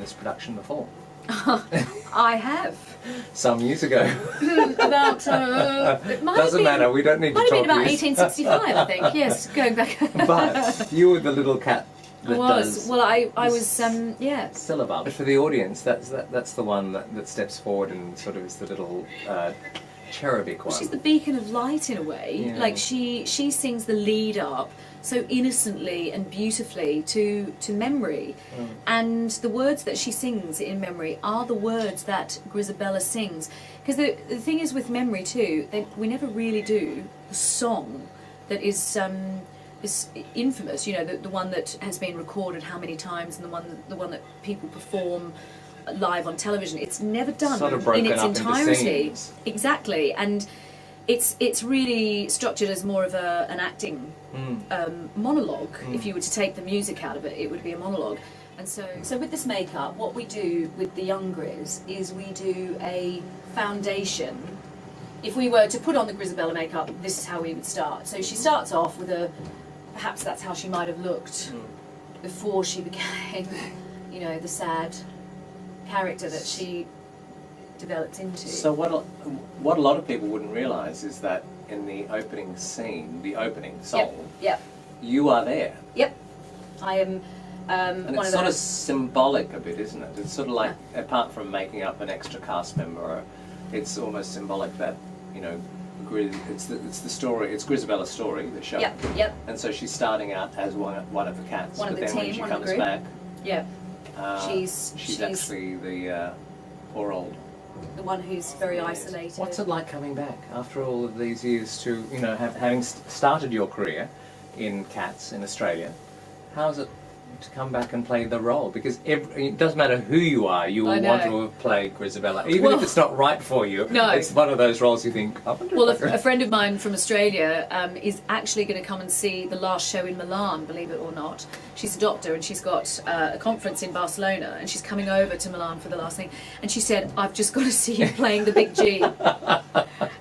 this production before? I have. Some years ago. About, it might Doesn't have been, matter, we don't need to might talk have been about years. 1865, I think, yes, going back. But you were the little cat that does... Well, I was, yeah. Syllabub. But for the audience, that's the one that steps forward and sort of is the little cherubic one. She's the beacon of light in a way. Yeah. Like she sings the lead up so innocently and beautifully to memory. And the words that she sings in memory are the words that Grizabella sings. Because the thing is with memory too, we never really do the song that is infamous, you know, the one that has been recorded how many times, and the one that people perform live on television. It's never done sort of broken in its up into entirety. scenes. Exactly, and it's really structured as more of an acting monologue. If you were to take the music out of it, it would be a monologue. And so with this makeup, what we do with the young Grizz is we do a foundation. If we were to put on the Grizabella makeup, this is how we would start. So she starts off with perhaps that's how she might have looked before she became, you know, the sad character that she developed into. So what a lot of people wouldn't realise is that in the opening scene, the opening song, Yep. you are there. Yep. I am And one it's of sort of those. symbolic a bit, isn't it? It's sort of like, apart from making up an extra cast member, it's almost symbolic that, you know, it's the story, it's Grizabella's story, the show. Yep. And so she's starting out as one of the cats, One of but the then when team, she one of the comes group. back, Yep. she's actually the poor old. The one who's very isolated. What's it like coming back after all of these years to, you know, having started your career in Cats in Australia? How's it to come back and play the role? Because it doesn't matter who you are, you will want to have played Grizabella. Even if it's not right for you, it's one of those roles you think, I wonder well, if a friend of mine from Australia is actually going to come and see the last show in Milan, believe it or not. She's a doctor and she's got a conference in Barcelona and she's coming over to Milan for the last thing. And she said, I've just got to see you playing the Big G.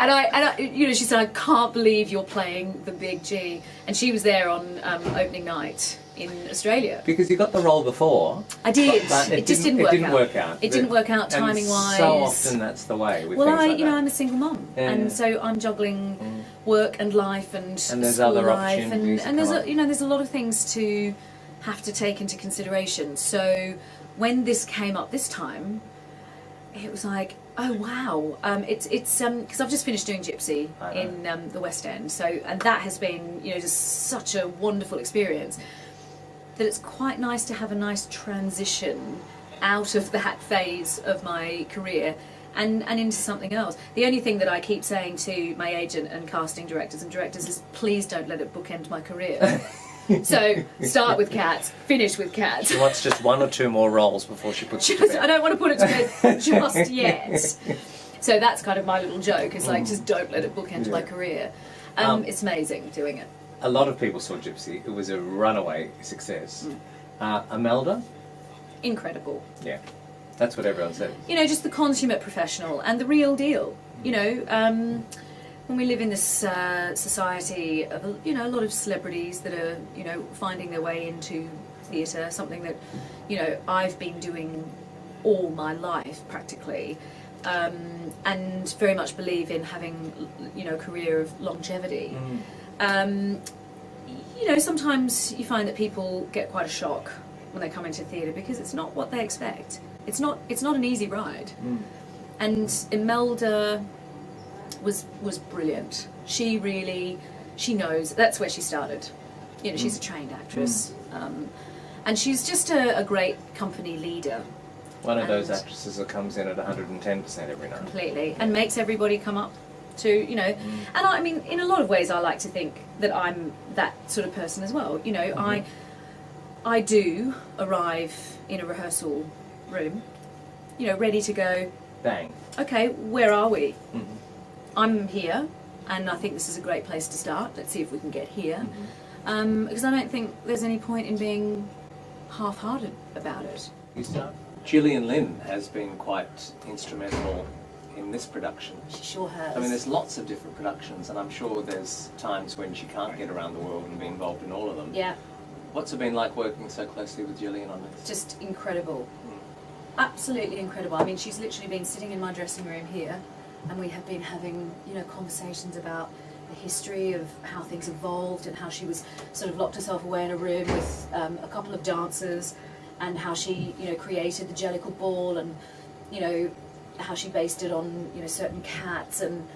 And I, you know, she said, I can't believe you're playing the Big G. And she was there on opening night in Australia. Because you got the role before. I did. But it just didn't work out. It didn't work out timing-wise. So often that's the way with well, things like you know, that. I'm a single mum, and so I'm juggling work and life and there's school other life, opportunities and that there's there's a lot of things to have to take into consideration. So when this came up this time, it was like, oh wow, it's because I've just finished doing Gypsy in the West End, and that has been, you know, just such a wonderful experience. That it's quite nice to have a nice transition out of that phase of my career and into something else. The only thing that I keep saying to my agent and casting directors is, please don't let it bookend my career. So start with Cats, finish with Cats. She wants just one or two more roles before she puts it to bed. I don't want to put it to bed just yet. So that's kind of my little joke. It's like, just don't let it bookend my career. It's amazing doing it. A lot of people saw Gypsy. It was a runaway success. Imelda? Incredible. Yeah, that's what everyone said. You know, just the consummate professional and the real deal. You know, when we live in this society of, you know, a lot of celebrities that are, you know, finding their way into theatre, something that, you know, I've been doing all my life practically, and very much believe in having, you know, a career of longevity. You know, sometimes you find that people get quite a shock when they come into theatre because it's not what they expect. It's not an easy ride. And Imelda was brilliant. She knows, that's where she started. You know, she's a trained actress. And she's just a great company leader. One of those actresses that comes in at 110% every night. Completely. And makes everybody come up to, you know, and I mean, in a lot of ways I like to think that I'm that sort of person as well. You know, I do arrive in a rehearsal room, you know, ready to go, bang. Okay, where are we? I'm here, and I think this is a great place to start. Let's see if we can get here. Because I don't think there's any point in being half-hearted about it. You start. Gillian Lynn has been quite instrumental in this production. She sure has. I mean, there's lots of different productions, and I'm sure there's times when she can't get around the world and be involved in all of them. Yeah. What's it been like working so closely with Gillian on this? Just incredible. absolutely incredible. I mean, she's literally been sitting in my dressing room here, and we have been having, you know, conversations about the history of how things evolved and how she was sort of locked herself away in a room with a couple of dancers, and how she, you know, created the Jellicle Ball, and, you know, how she based it on, you know, certain cats, and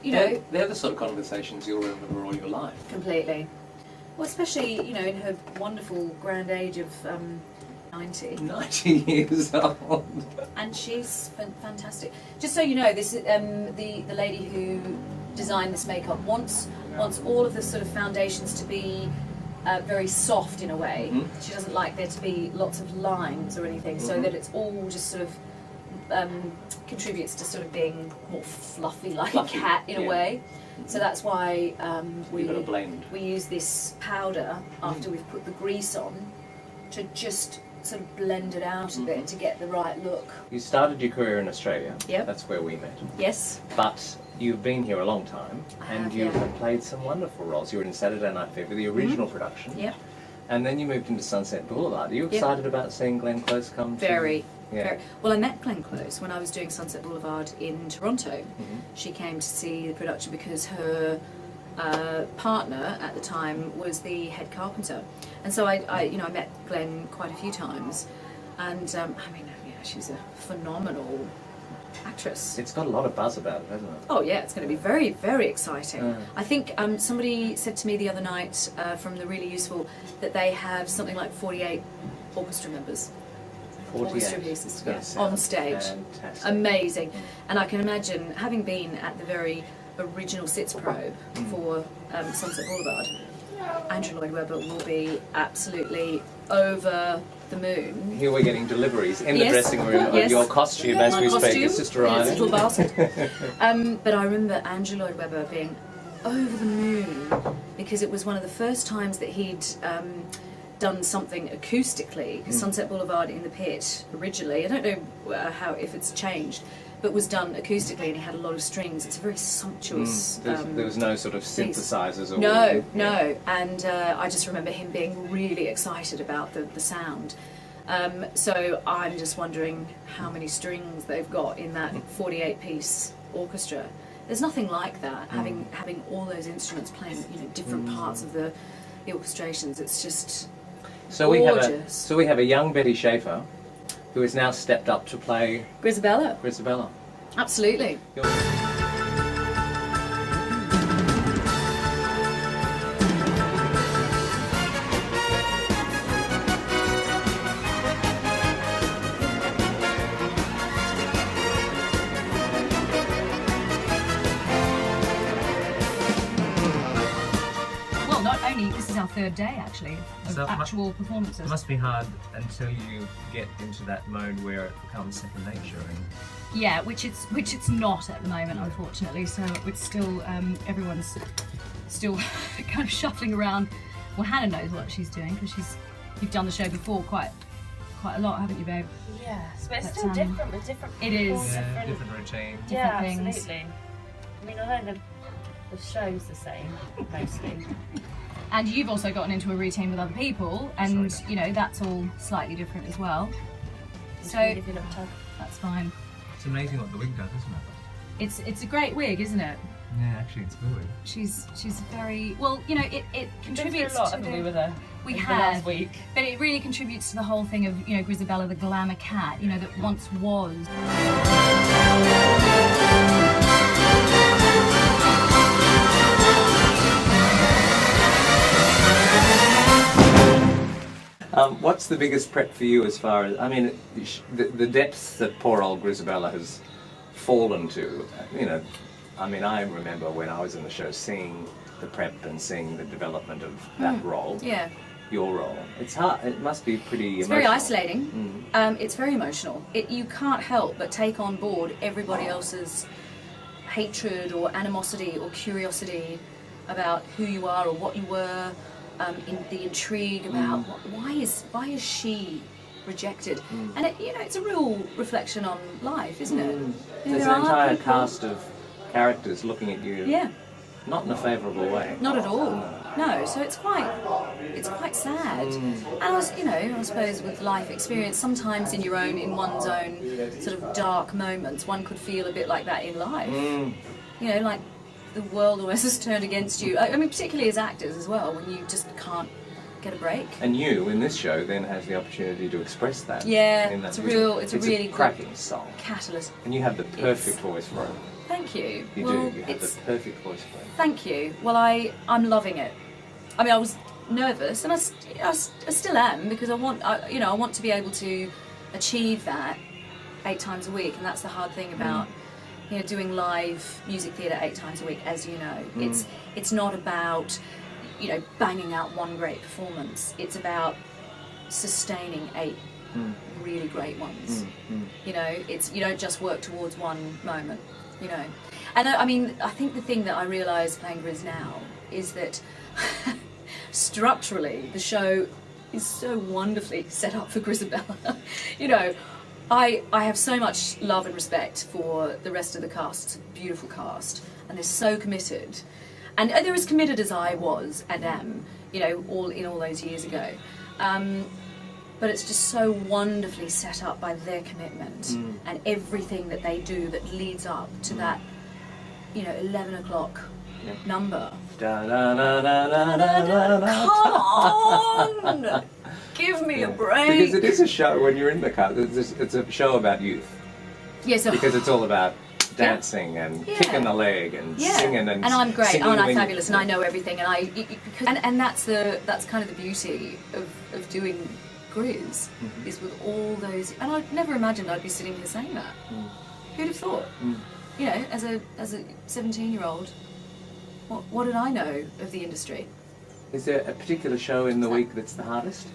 you know, they're the sort of conversations you'll remember all your life. Completely. Well, especially, you know, in her wonderful grand age of 90. 90 years old. And she's fantastic. Just so you know, this the lady who designed this makeup wants all of the sort of foundations to be very soft in a way. Mm-hmm. She doesn't like there to be lots of lines or anything, so that it's all just sort of contributes to sort of being more fluffy, like a cat in a way. So that's why we use this powder after we've put the grease on to just sort of blend it out a bit to get the right look. You started your career in Australia. Yep. That's where we met. Yes. But you've been here a long time, and you have played some wonderful roles. You were in Saturday Night Fever, the original production. Yep. And then you moved into Sunset Boulevard. Are you excited about seeing Glenn Close come? Very. Yeah. Very. Well, I met Glenn Close when I was doing Sunset Boulevard in Toronto. She came to see the production because her partner at the time was the head carpenter, and so I met Glenn quite a few times, and I mean, yeah, she's a phenomenal actress. It's got a lot of buzz about it, hasn't it? Oh yeah, it's going to be very, very exciting. I think somebody said to me the other night from the Really Useful that they have something like 48 orchestra members. 48 orchestra pieces, yeah, on stage. Fantastic. Amazing. And I can imagine, having been at the very original Sitz Probe for Sunset Boulevard, Andrew Lloyd Webber will be absolutely over the moon. Here we're getting deliveries in the dressing room of your costume as we speak. It's just arriving. Little basket. But I remember Andrew Lloyd Webber being over the moon because it was one of the first times that he'd done something acoustically. Because Sunset Boulevard in the Pit originally, I don't know if it's changed, but was done acoustically, and he had a lot of strings. It's a very sumptuous. There was no sort of synthesizers or no. And I just remember him being really excited about the sound. So I'm just wondering how many strings they've got in that 48-piece orchestra. There's nothing like that. Having all those instruments playing, you know, different parts of the orchestrations. It's just gorgeous. We have a young Betty Schaefer, who has now stepped up to play Grizabella. Grizabella. Absolutely. Well, not only, this is our third day actually of actual performances. It must be hard until you get into that mode where it becomes second nature. Yeah, which it's not at the moment, unfortunately. So it's still everyone's still kind of shuffling around. Well, Hannah knows what she's doing because you've done the show before quite a lot, haven't you, babe? Yes, but it's still different with different people. It is. Different routine. Yeah, things. absolutely. I mean, although the show's the same mostly. And you've also gotten into a routine with other people, and you know that's all slightly different as well. So If you look tough. that's fine. It's amazing what the wig does, isn't it? It's a great wig, isn't it? Yeah, actually, it's good. She's very well. You know, it contributes a lot, to haven't we, with her? We over the have, last week. but it really contributes to the whole thing of, you know, Grizabella, the glamour cat, you know, that once was. What's the biggest prep for you as far as, I mean, the depths that poor old Grizabella has fallen to, you know, I mean, I remember when I was in the show seeing the prep and seeing the development of that role, Yeah. your role. It's hard, it must be pretty It's emotional. very isolating. It's very emotional. You can't help but take on board everybody else's hatred or animosity or curiosity about who you are or what you were, in the intrigue about why is she rejected, and it's a real reflection on life, isn't it? There's an entire cast of characters looking at you, Yeah, not in a favourable way. not at all. No, so it's quite sad. And I was, I suppose with life experience, sometimes in one's own sort of dark moments, one could feel a bit like that in life. Like the world always has turned against you. I mean, particularly as actors as well, when you just can't get a break. And you, in this show, then has the opportunity to express that. Yeah, in that it's a musical. really cracking song. Catalyst. And you have the perfect voice for it. Thank you. You do. You have the perfect voice for it. Thank you. Well, I'm loving it. I mean, I was nervous, and I still am, because I want to be able to achieve that 8 times a week, and that's the hard thing about doing live music theatre 8 times a week, as you know. It's not about banging out one great performance. It's about sustaining 8 really great ones. You don't just work towards one moment. And I mean, I think the thing that I realise playing Grizz now is that structurally the show is so wonderfully set up for Grizabella. I have so much love and respect for the rest of the cast. It's a beautiful cast, and they're so committed, and they're as committed as I was and am, all those years ago. But it's just so wonderfully set up by their commitment and everything that they do that leads up to that, 11 o'clock number. Da, da, da, da, da, da, da. Come on! Give me a break. Because it is a show, when you're in the car, it's a show about youth. Yes, because it's all about dancing and kicking the leg and singing and I'm great, aren't I fabulous, you, and I know everything, and that's kind of the beauty of doing Grizz, is with all those, and I'd never imagined I'd be sitting here saying that. Who'd have thought? As a 17-year-old, what did I know of the industry? Is there a particular show in the week that's the hardest?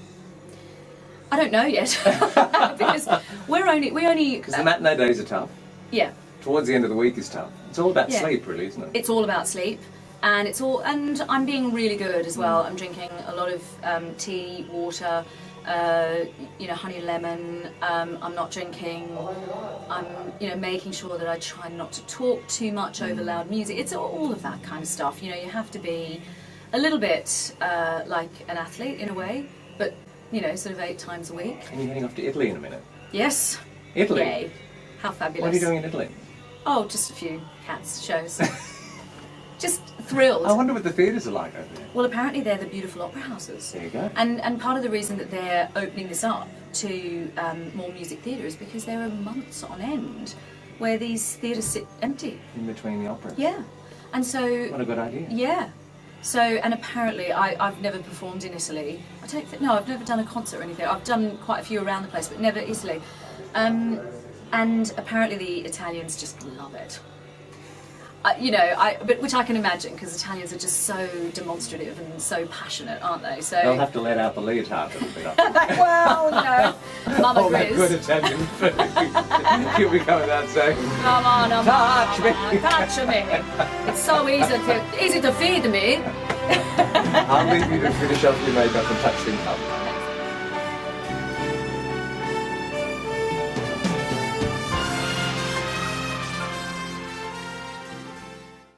I don't know yet, because we only because the matinee days are tough. Yeah. Towards the end of the week is tough. It's all about sleep, really, isn't it? It's all about sleep, and and I'm being really good as well. I'm drinking a lot of tea, water, honey and lemon. I'm not drinking. I'm making sure that I try not to talk too much over loud music. It's all of that kind of stuff. You have to be a little bit like an athlete in a way, but sort of 8 times a week. And you're heading off to Italy in a minute. Yes. Italy. Yay. How fabulous. What are you doing in Italy? Oh, just a few cats shows. Just thrilled. I wonder what the theatres are like over there. Well, apparently they're the beautiful opera houses. There you go. And part of the reason that they're opening this up to more music theatre is because there are months on end where these theatres sit empty. In between the operas. Yeah. And so... What a good idea. Yeah. So, and apparently I've never performed in Italy. I've never done a concert or anything. I've done quite a few around the place, but never Italy. And apparently the Italians just love it. But which I can imagine, because Italians are just so demonstrative and so passionate, aren't they? So they'll have to let out the leotard a little bit. Well, Mama all Grizz. that good Italian food. You'll be coming out saying, Come on, touch me. Touch me. It's so easy to feed me. I'll leave you to finish off your makeup and touch things up.